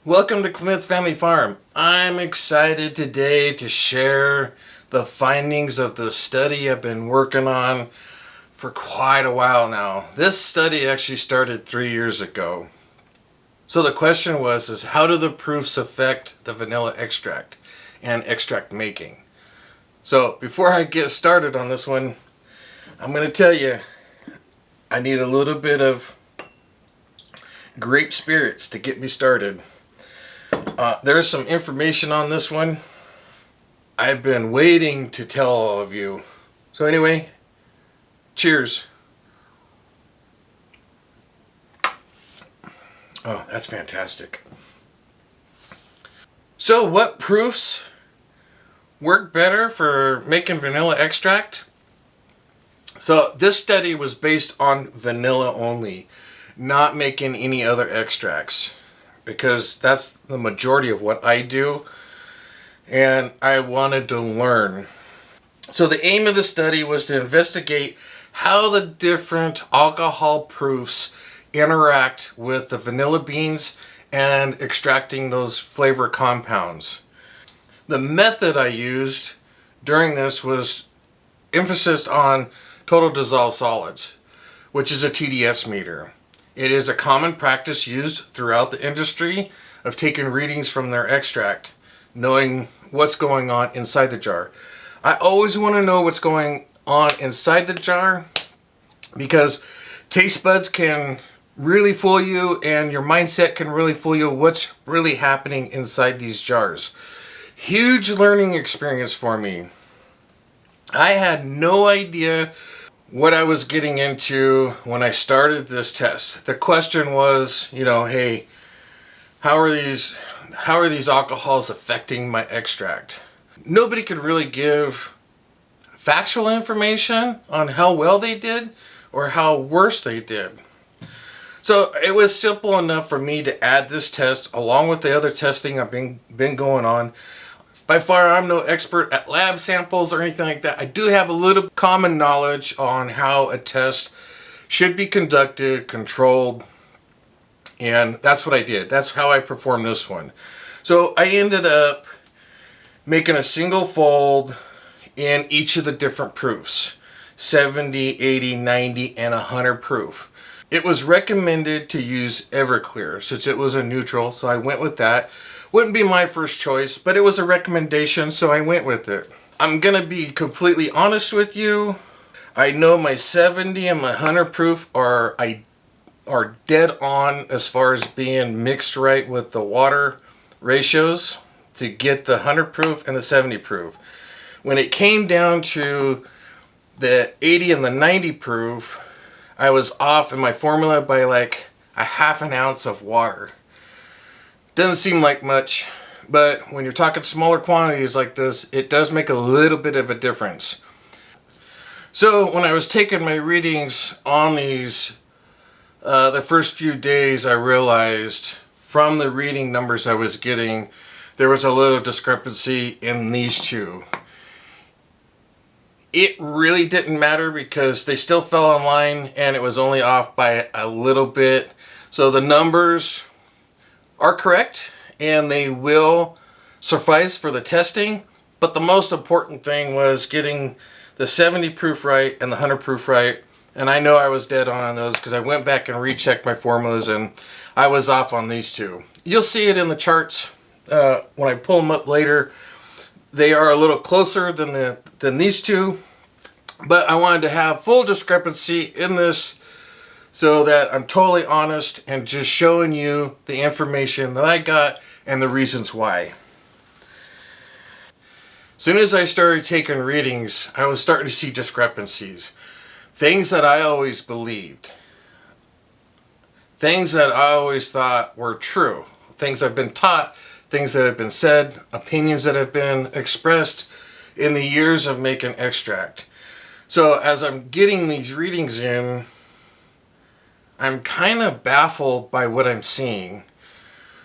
Welcome to Clement's Family Farm. I'm excited today to share the findings of the study I've been working on for quite a while now. This study actually started 3 years ago. So the question was how do the proofs affect the vanilla extract and extract making? So before I get started on this one, I'm going to tell you I need a little bit of grape spirits to get me started. There's some information on this one I've been waiting to tell all of you. So anyway, cheers. Oh, that's fantastic. So what proofs work better for making vanilla extract? So this study was based on vanilla only, not making any other extracts, because that's the majority of what I do, and I wanted to learn. So the aim of the study was to investigate how the different alcohol proofs interact with the vanilla beans and extracting those flavor compounds. The method I used during this was emphasis on total dissolved solids, which is a TDS meter. It is a common practice used throughout the industry of taking readings from their extract, knowing what's going on inside the jar. I always want to know what's going on inside the jar because taste buds can really fool you and your mindset can really fool you what's really happening inside these jars. Huge learning experience for me. I had no idea what I was getting into when I started this test. The question was, hey, how are these alcohols affecting my extract? Nobody could really give factual information on how well they did or how worse they did. So it was simple enough for me to add this test along with the other testing I've been going on. By far, I'm no expert at lab samples or anything like that. I do have a little common knowledge on how a test should be conducted, controlled, and that's what I did. That's how I performed this one. So I ended up making a single fold in each of the different proofs, 70, 80, 90, and 100 proof. It was recommended to use Everclear since it was a neutral, so I went with that. Wouldn't be my first choice, but it was a recommendation, so I went with it. I'm gonna be completely honest with you. I know my 70 and my 100 proof are dead on as far as being mixed right with the water ratios to get the 100 proof and the 70 proof. When it came down to the 80 and the 90 proof, I was off in my formula by like a half an ounce of water. Doesn't seem like much, but when you're talking smaller quantities like this, it does make a little bit of a difference. So when I was taking my readings on these, the first few days, I realized from the reading numbers I was getting, there was a little discrepancy in these two. It really didn't matter because they still fell in line and it was only off by a little bit. So the numbers are correct and they will suffice for the testing, but the most important thing was getting the 70 proof right and the 100 proof right, and I know I was dead on those because I went back and rechecked my formulas and I was off on these two. You'll see it in the charts when I pull them up later. They are a little closer than these two, but I wanted to have full discrepancy in this so that I'm totally honest and just showing you the information that I got and the reasons why. As soon as I started taking readings, I was starting to see discrepancies. Things that I always believed. Things that I always thought were true. Things I've been taught, things that have been said, opinions that have been expressed in the years of making extract. So as I'm getting these readings in, I'm kind of baffled by what I'm seeing.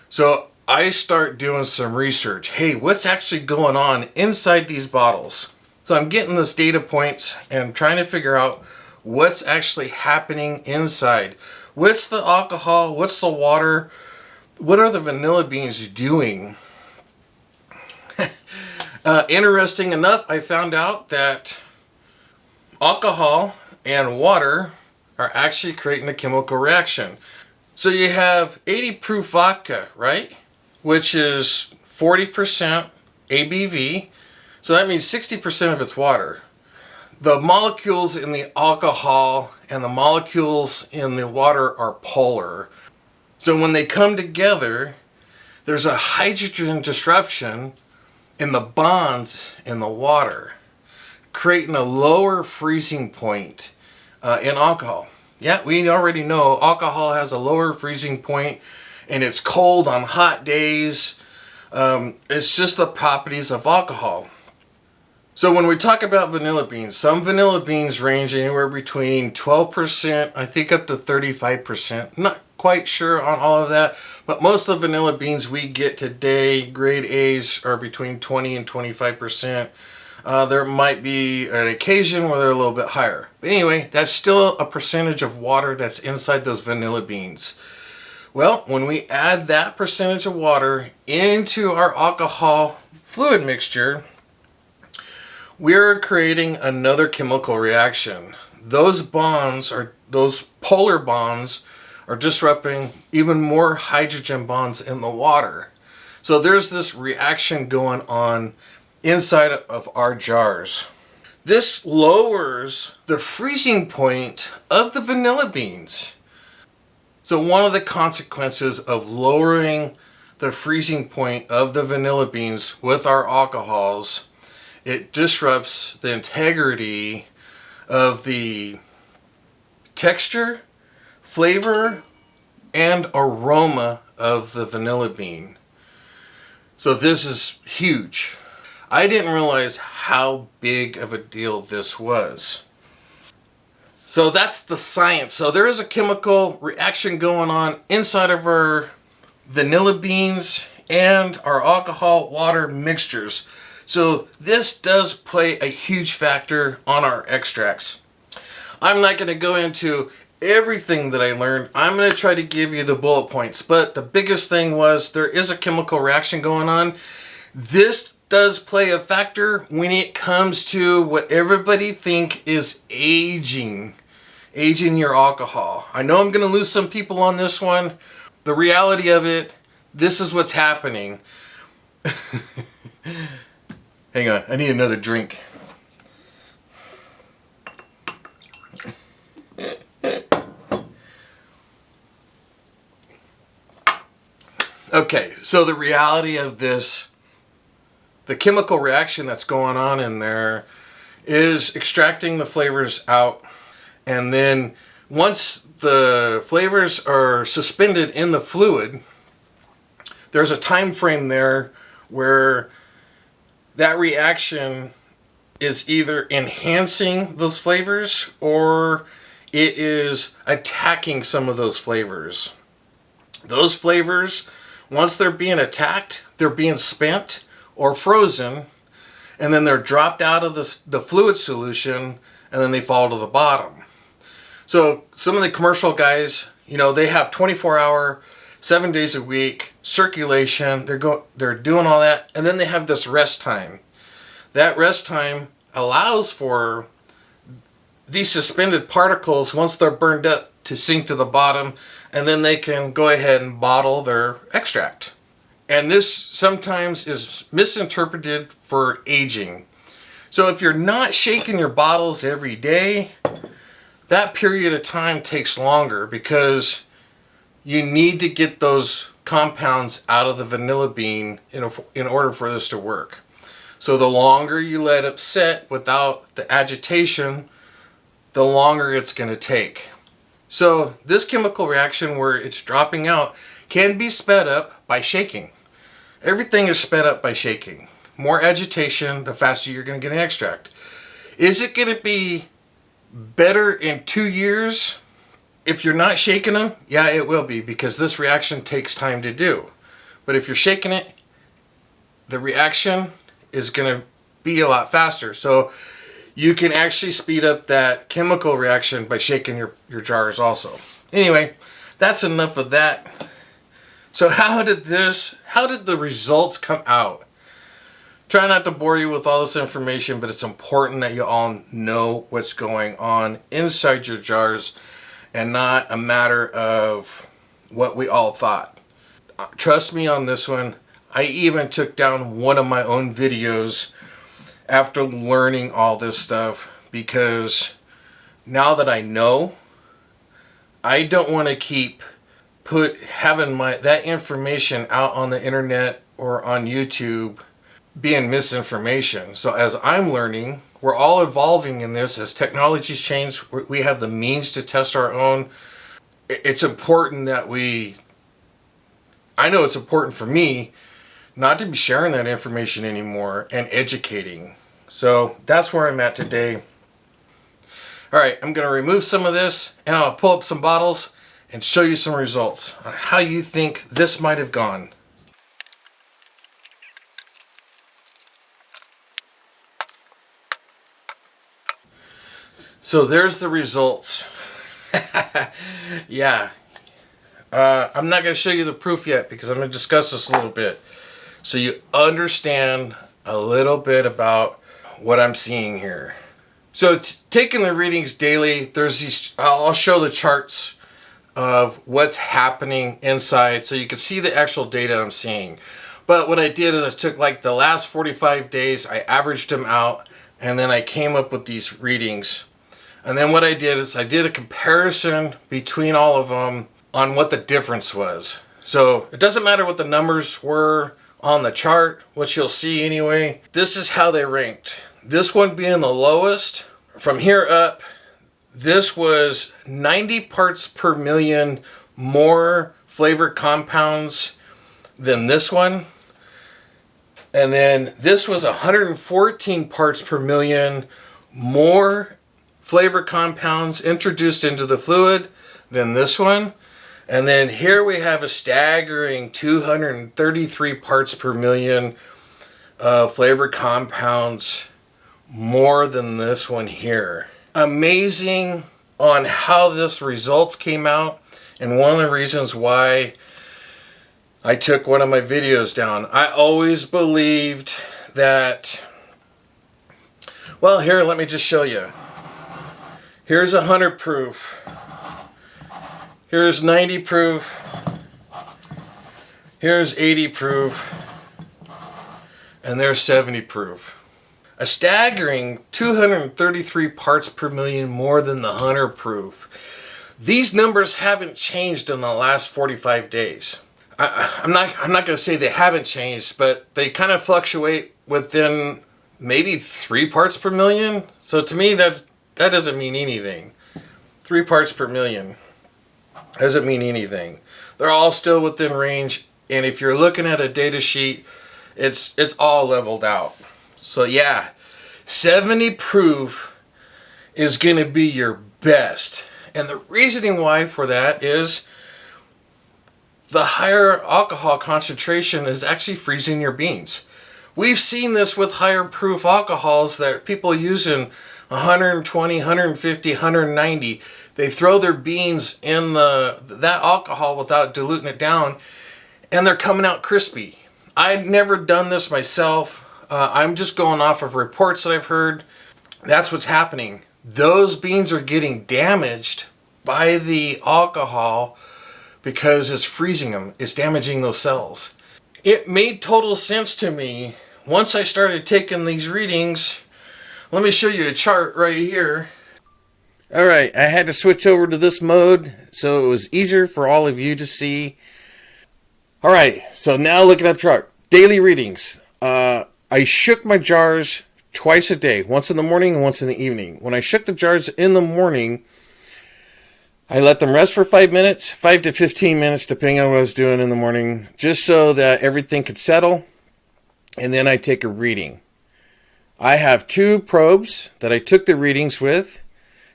So I start doing some research. Hey, what's actually going on inside these bottles? So I'm getting this data points and trying to figure out what's actually happening inside. What's the alcohol? What's the water what are the vanilla beans doing? Interesting enough, I found out that alcohol and water are actually creating a chemical reaction. So you have 80 proof vodka, right? Which is 40% ABV. So that means 60% of it's water. The molecules in the alcohol and the molecules in the water are polar. So when they come together, there's a hydrogen disruption in the bonds in the water, creating a lower freezing point in alcohol. Yeah, we already know alcohol has a lower freezing point and it's cold on hot days. It's just the properties of alcohol. So when we talk about vanilla beans, some vanilla beans range anywhere between 12%, I think up to 35%. Not quite sure on all of that, but most of the vanilla beans we get today, grade A's, are between 20 and 25%. There might be an occasion where they're a little bit higher. But anyway, that's still a percentage of water that's inside those vanilla beans. Well, when we add that percentage of water into our alcohol fluid mixture, we're creating another chemical reaction. Those polar bonds are disrupting even more hydrogen bonds in the water. So there's this reaction going on inside of our jars. This lowers the freezing point of the vanilla beans. So one of the consequences of lowering the freezing point of the vanilla beans with our alcohols, it disrupts the integrity of the texture, flavor, and aroma of the vanilla bean. So this is huge. I didn't realize how big of a deal this was. So that's the science. So there is a chemical reaction going on inside of our vanilla beans and our alcohol water mixtures. So this does play a huge factor on our extracts. I'm not going to go into everything that I learned. I'm going to try to give you the bullet points. But the biggest thing was there is a chemical reaction going on. This does play a factor when it comes to what everybody think is aging your alcohol. I know I'm going to lose some people on this one. The reality of it, this is what's happening. Hang on, I need another drink. Okay, so the reality of this, the chemical reaction that's going on in there is extracting the flavors out. And then once the flavors are suspended in the fluid, there's a time frame there where that reaction is either enhancing those flavors or it is attacking some of those flavors. Those flavors, once they're being attacked, they're being spent or frozen, and then they're dropped out of the fluid solution, and then they fall to the bottom. So some of the commercial guys, they have 24-hour, 7 days a week circulation. They're doing all that, and then they have this rest time. That rest time allows for these suspended particles, once they're burned up, to sink to the bottom, and then they can go ahead and bottle their extract. And this sometimes is misinterpreted for aging. So if you're not shaking your bottles every day, that period of time takes longer because you need to get those compounds out of the vanilla bean in order for this to work. So the longer you let it sit without the agitation, the longer it's going to take. So this chemical reaction where it's dropping out can be sped up by shaking. Everything is sped up by shaking. More agitation, the faster you're going to get an extract. Is it going to be better in 2 years if you're not shaking them? Yeah, it will be, because this reaction takes time to do. But if you're shaking it, the reaction is going to be a lot faster. So you can actually speed up that chemical reaction by shaking your jars also. Anyway, that's enough of that. So how did the results come out? Try not to bore you with all this information, but it's important that you all know what's going on inside your jars and not a matter of what we all thought. Trust me on this one. I even took down one of my own videos after learning all this stuff, because now that I know, I don't want to keep having that information out on the internet or on YouTube being misinformation. So as I'm learning, we're all evolving in this. As technologies change, we have the means to test our own. It's important that I know it's important for me not to be sharing that information anymore and educating. So that's where I'm at today. All right, I'm going to remove some of this and I'll pull up some bottles and show you some results on how you think this might have gone. So there's the results. Yeah. I'm not going to show you the proof yet because I'm going to discuss this a little bit so you understand a little bit about what I'm seeing here. So taking the readings daily, there's these, I'll show the charts of what's happening inside so you can see the actual data I'm seeing. But what I did is I took like the last 45 days, I averaged them out, and then I came up with these readings. And then what I did is I did a comparison between all of them on what the difference was. So it doesn't matter what the numbers were on the chart, what you'll see anyway. This is how they ranked. This one being the lowest. From here up, this was 90 parts per million more flavor compounds than this one. And then this was 114 parts per million more flavor compounds introduced into the fluid than this one. And then here we have a staggering 233 parts per million flavor compounds more than this one here. Amazing on how this results came out, and one of the reasons why I took one of my videos down. I always believed that, well, here, let me just show you. Here's 100 proof. Here's 90 proof. Here's 80 proof. And there's 70 proof. A staggering 233 parts per million more than the 100 proof. These numbers haven't changed in the last 45 days. I'm not going to say they haven't changed, but they kind of fluctuate within maybe 3 parts per million. So to me, that doesn't mean anything. 3 parts per million doesn't mean anything. They're all still within range, and if you're looking at a data sheet, it's all leveled out. So yeah, 70 proof is going to be your best. And the reasoning why for that is the higher alcohol concentration is actually freezing your beans. We've seen this with higher proof alcohols that people use in 120, 150, 190. They throw their beans in that alcohol without diluting it down, and they're coming out crispy. I've never done this myself. I'm just going off of reports that I've heard. That's what's happening. Those beans are getting damaged by the alcohol because it's freezing them. It's damaging those cells. It made total sense to me once I started taking these readings. Let me show you a chart right here. All right, I had to switch over to this mode so it was easier for all of you to see. All right, so now looking at the chart. Daily readings. I shook my jars twice a day, once in the morning and once in the evening. When I shook the jars in the morning, I let them rest for 5 minutes, 5 to 15 minutes, depending on what I was doing in the morning, just so that everything could settle. And then I take a reading. I have 2 probes that I took the readings with,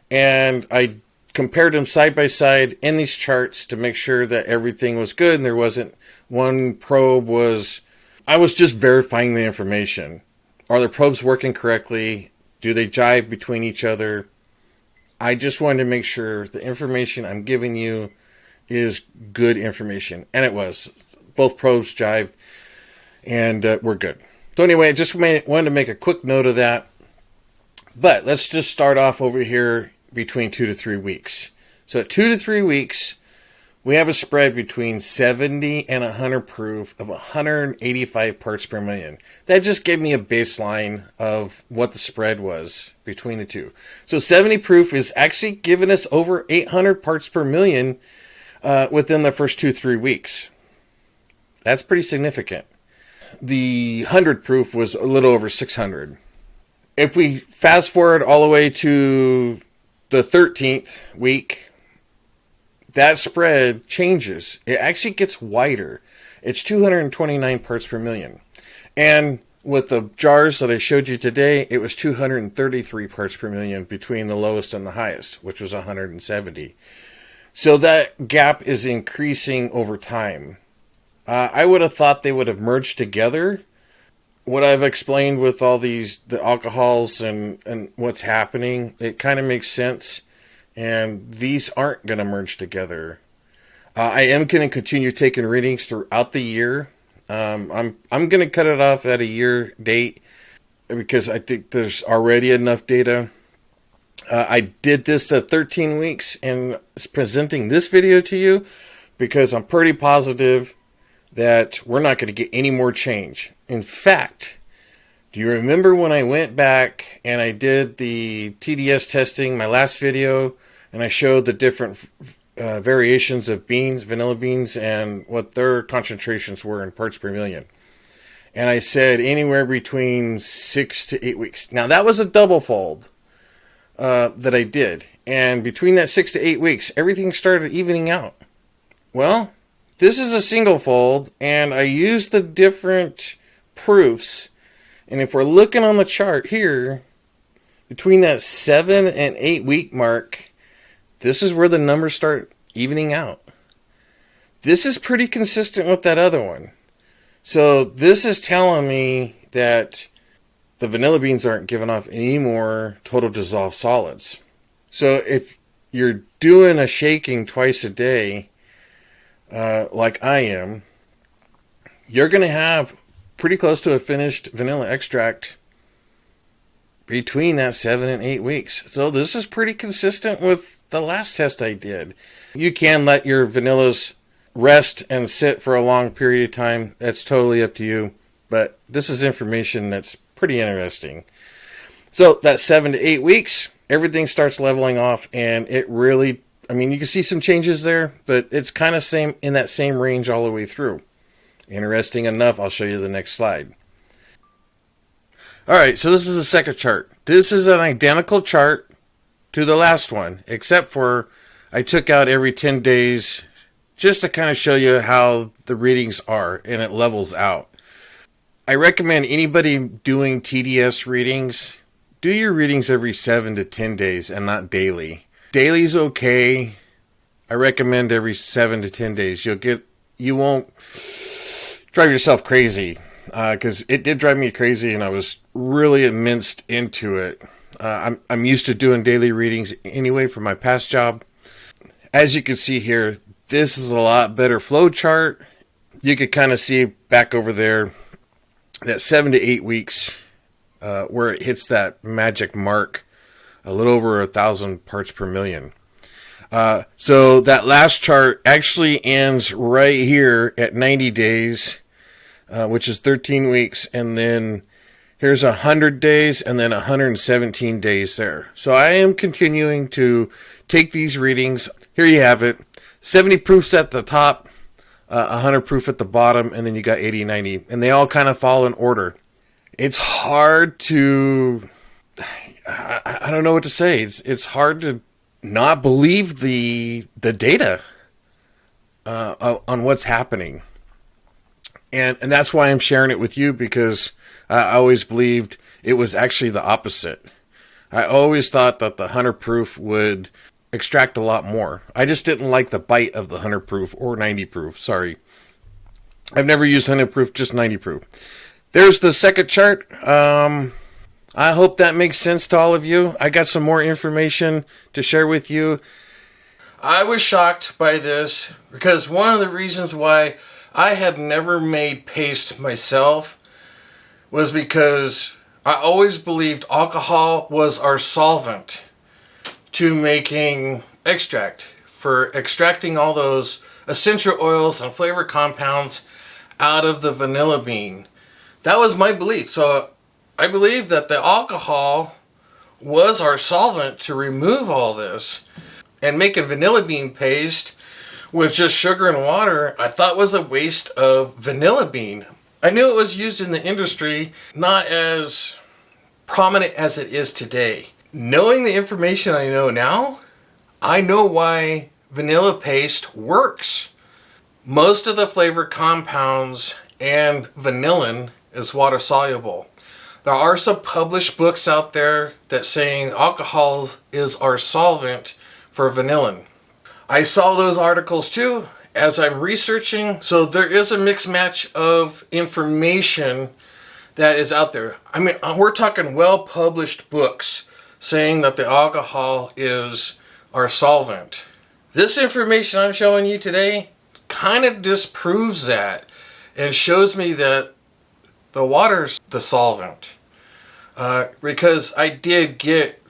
and I compared them side by side in these charts to make sure that everything was good and there wasn't one probe was... I was just verifying the information. Are the probes working correctly? Do they jive between each other? I just wanted to make sure the information I'm giving you is good information. And it was. both probes jived, and we're good. So anyway, I just wanted to make a quick note of that. But let's just start off over here between 2 to 3 weeks. So at 2 to 3 weeks, we have a spread between 70 and 100 proof of 185 parts per million. That just gave me a baseline of what the spread was between the two. So 70 proof is actually giving us over 800 parts per million within the first 2-3 weeks. That's pretty significant. The 100 proof was a little over 600. If we fast forward all the way to the 13th week, that spread changes. It actually gets wider. It's 229 parts per million. And with the jars that I showed you today, it was 233 parts per million between the lowest and the highest, which was 170. So that gap is increasing over time. I would have thought they would have merged together. What I've explained with all the alcohols and what's happening, it kind of makes sense. And these aren't going to merge together. I am going to continue taking readings throughout the year. I'm going to cut it off at a year date because I think there's already enough data. I did this at 13 weeks and presenting this video to you because I'm pretty positive that we're not going to get any more change. In fact, do you remember when I went back and I did the TDS testing, my last video, and I showed the different variations of beans, vanilla beans, and what their concentrations were in parts per million? And I said anywhere between 6 to 8 weeks. Now, that was a double fold that I did. And between that 6 to 8 weeks, everything started evening out. Well, this is a single fold, and I used the different proofs. And if we're looking on the chart here, between that 7 and 8 week mark, this is where the numbers start evening out. This is pretty consistent with that other one. So this is telling me that the vanilla beans aren't giving off any more total dissolved solids. So if you're doing a shaking twice a day, like I am, you're going to have pretty close to a finished vanilla extract between that 7 and 8 weeks. So this is pretty consistent with the last test I did. You can let your vanillas rest and sit for a long period of time. That's totally up to you. But this is information that's pretty interesting. So that 7 to 8 weeks, everything starts leveling off, and it really, I mean, you can see some changes there, but it's kind of same in that same range all the way through. Interesting enough, I'll show you the next slide. All right, so this is the second chart. This is an identical chart to the last one, except for I took out every 10 days just to kind of show you how the readings are, and it levels out. I recommend anybody doing TDS readings, do your readings every 7 to 10 days and not daily. Daily's okay. I recommend every 7 to 10 days. You won't drive yourself crazy, because it did drive me crazy, and I was really immersed into it. I'm used to doing daily readings anyway from my past job. As you can see here, this is a lot better flow chart. You could kind of see back over there that 7 to 8 weeks where it hits that magic mark, a little over 1,000 parts per million. So that last chart actually ends right here at 90 days, which is 13 weeks, and then here's 100 days, and then 117 days there. So I am continuing to take these readings. Here you have it. 70 proofs at the top, 100 proof at the bottom, and then you got 80, 90. And they all kind of fall in order. It's hard to, I don't know what to say. It's hard to not believe the data on what's happening. And that's why I'm sharing it with you, because I always believed it was actually the opposite. I always thought that the 100 proof would extract a lot more. I just didn't like the bite of the 100 proof or 90 proof. Sorry. I've never used 100 proof, just 90 proof. There's the second chart. I hope that makes sense to all of you. I got some more information to share with you. I was shocked by this because one of the reasons why I had never made paste myself was because I always believed alcohol was our solvent to making extract, for extracting all those essential oils and flavor compounds out of the vanilla bean. That was my belief. So I believe that the alcohol was our solvent to remove all this. And making vanilla bean paste with just sugar and water, I thought was a waste of vanilla bean. I knew it was used in the industry, not as prominent as it is today. Knowing the information I know now, I know why vanilla paste works. Most of the flavor compounds and vanillin is water soluble. There are some published books out there that saying alcohol is our solvent for vanillin. I saw those articles too as I'm researching, so there is a mixed match of information that is out there. I mean, we're talking well-published books saying that the alcohol is our solvent. This information I'm showing you today kind of disproves that and shows me that the water's the solvent. Because I did get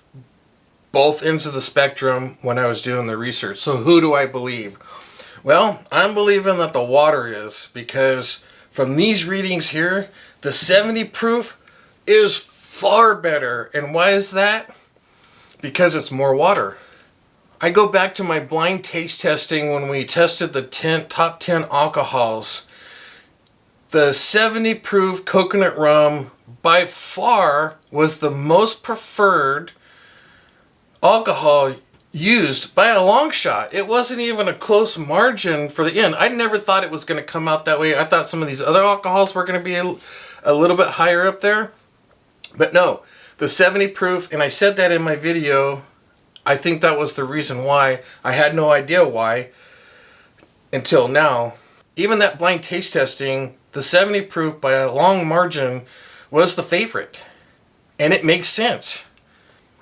both ends of the spectrum when I was doing the research. So who do I believe? Well, I'm believing that the water is, because from these readings here, the 70 proof is far better. And why is that? Because it's more water. I go back to my blind taste testing when we tested the top 10 alcohols. The 70 proof coconut rum by far was the most preferred alcohol used by a long shot. It wasn't even a close margin for the end. I never thought it was going to come out that way. I thought some of these other alcohols were going to be a little bit higher up there. But no, the 70 proof, and I said that in my video, I think that was the reason why. I had no idea why until now. Even that blind taste testing, the 70 proof by a long margin was the favorite. And it makes sense.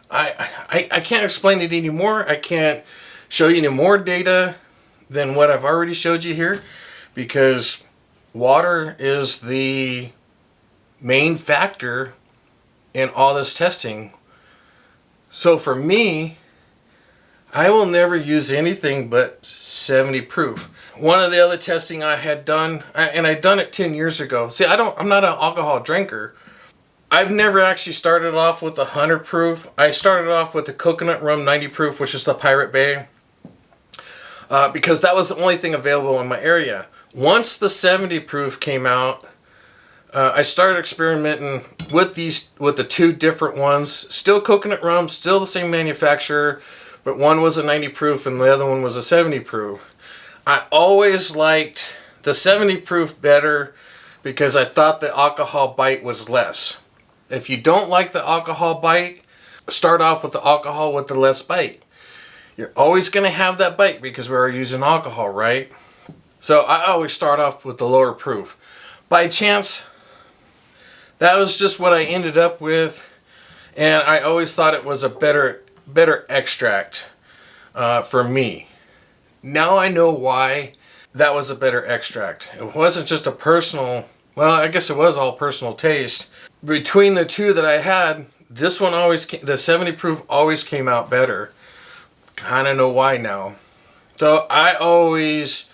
I can't explain it anymore. I can't show you any more data than what I've already showed you here, because water is the main factor in all this testing. So for me, I will never use anything but 70 proof. One of the other testing I had done, and I'd done it 10 years ago. See, I'm not an alcohol drinker. I've never actually started off with 100 proof. I started off with the coconut rum 90 proof, which is the Pirate Bay, because that was the only thing available in my area. Once the 70 proof came out, I started experimenting with the two different ones. Still coconut rum, still the same manufacturer, but one was a 90 proof and the other one was a 70 proof. I always liked the 70 proof better because I thought the alcohol bite was less. If you don't like the alcohol bite, start off with the alcohol with the less bite. You're always going to have that bite because we're using alcohol, right? So I always start off with the lower proof. By chance, that was just what I ended up with, and I always thought it was a better extract for me. Now I know why that was a better extract. It wasn't just a personal, well, I guess it was all personal taste. Between the two that I had, this one the 70 proof always came out better. Kind of know why now. So I always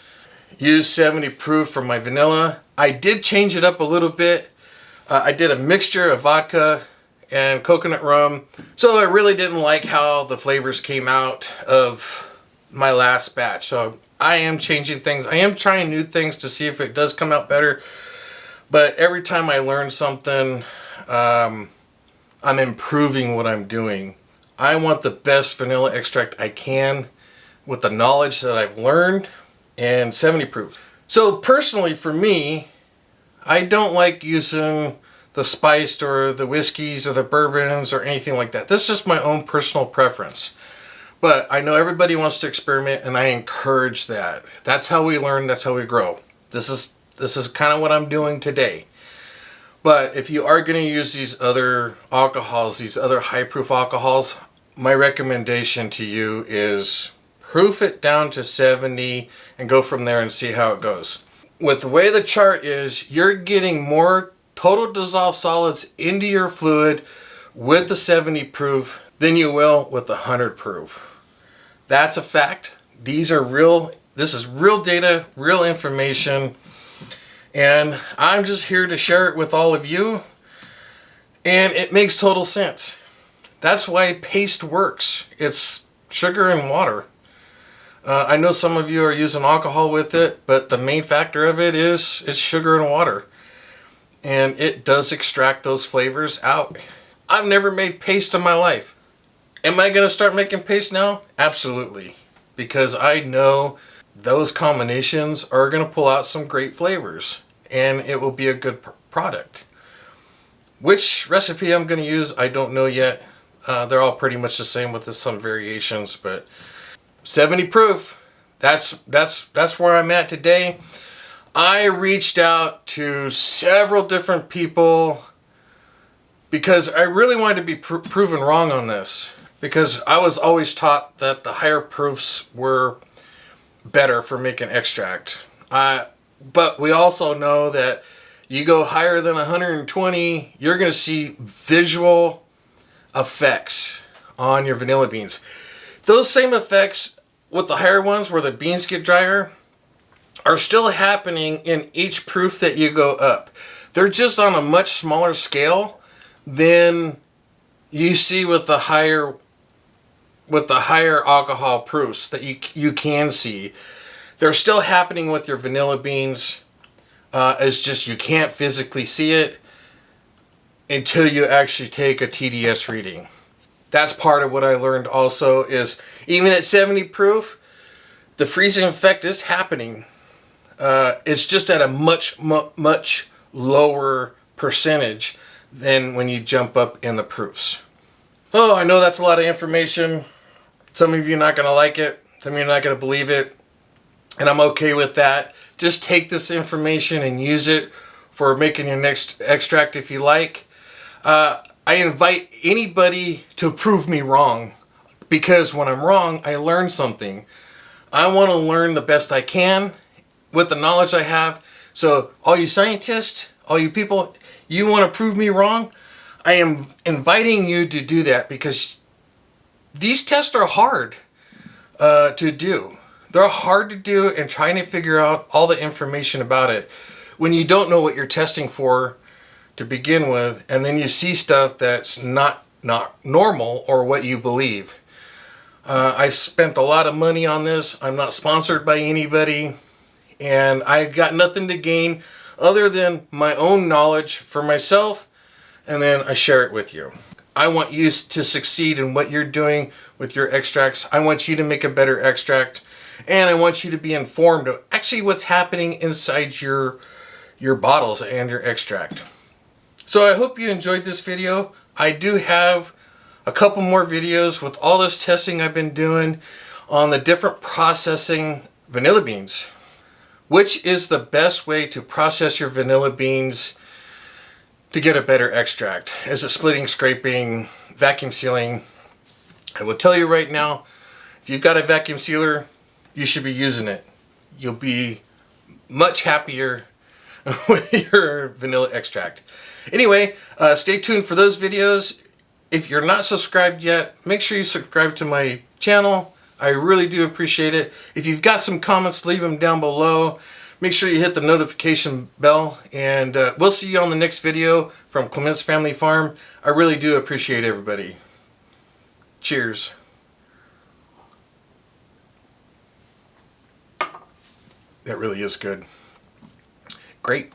use 70 proof for my vanilla. I did change it up a little bit. I did a mixture of vodka and coconut rum. So I really didn't like how the flavors came out of my last batch. So I am changing things. I am trying new things to see if it does come out better. But every time I learn something, I'm improving what I'm doing. I want the best vanilla extract I can with the knowledge that I've learned, and 70 proof. So personally for me, I don't like using the spiced or the whiskeys or the bourbons or anything like that. This is just my own personal preference. But I know everybody wants to experiment, and I encourage that. That's how we learn, that's how we grow. This is kind of what I'm doing today. But if you are going to use these other alcohols, these other high proof alcohols, my recommendation to you is proof it down to 70 and go from there and see how it goes. with the way the chart is, you're getting more total dissolved solids into your fluid with the 70 proof than you will with the 100 proof. That's a fact. These are real. This is real data, real information. And I'm just here to share it with all of you. And it makes total sense. That's why paste works. It's sugar and water. I know some of you are using alcohol with it, but the main factor of it is it's sugar and water. And it does extract those flavors out. I've never made paste in my life. Am I going to start making paste now? Absolutely. Because I know those combinations are going to pull out some great flavors. And it will be a good product. Which recipe I'm going to use, I don't know yet. They're all pretty much the same with some variations, but 70 proof. That's where I'm at today. I reached out to several different people because I really wanted to be proven wrong on this. Because I was always taught that the higher proofs were better for making extract. But we also know that you go higher than 120, you're going to see visual effects on your vanilla beans. Those same effects with the higher ones where the beans get drier are still happening in each proof that you go up. They're just on a much smaller scale than you see with the higher alcohol proofs that you can see. They're still happening with your vanilla beans. It's just you can't physically see it until you actually take a TDS reading. That's part of what I learned also is even at 70 proof, the freezing effect is happening. It's just at a much lower percentage than when you jump up in the proofs. Oh, I know that's a lot of information. Some of you are not going to like it. Some of you are not going to believe it. And I'm okay with that. Just take this information and use it for making your next extract if you like. I invite anybody to prove me wrong. Because when I'm wrong, I learn something. I want to learn the best I can with the knowledge I have. So all you scientists, all you people, you want to prove me wrong? I am inviting you to do that because these tests are hard to do. They're hard to do and trying to figure out all the information about it when you don't know what you're testing for to begin with, and then you see stuff that's not normal or what you believe. I spent a lot of money on this. I'm not sponsored by anybody, and I got nothing to gain other than my own knowledge for myself, and then I share it with you. I want you to succeed in what you're doing with your extracts. I want you to make a better extract, and I want you to be informed of actually what's happening inside your bottles and your extract. So I hope you enjoyed this video. I do have a couple more videos with all this testing I've been doing on the different processing vanilla beans. Which is the best way to process your vanilla beans to get a better extract? Is it splitting, scraping, vacuum sealing? I will tell you right now, if you've got a vacuum sealer, you should be using it. You'll be much happier with your vanilla extract. Anyway, stay tuned for those videos. If you're not subscribed yet, make sure you subscribe to my channel. I really do appreciate it. If you've got some comments, leave them down below. Make sure you hit the notification bell, and we'll see you on the next video from Clement's Family Farm. I really do appreciate everybody. Cheers. That really is good. Great.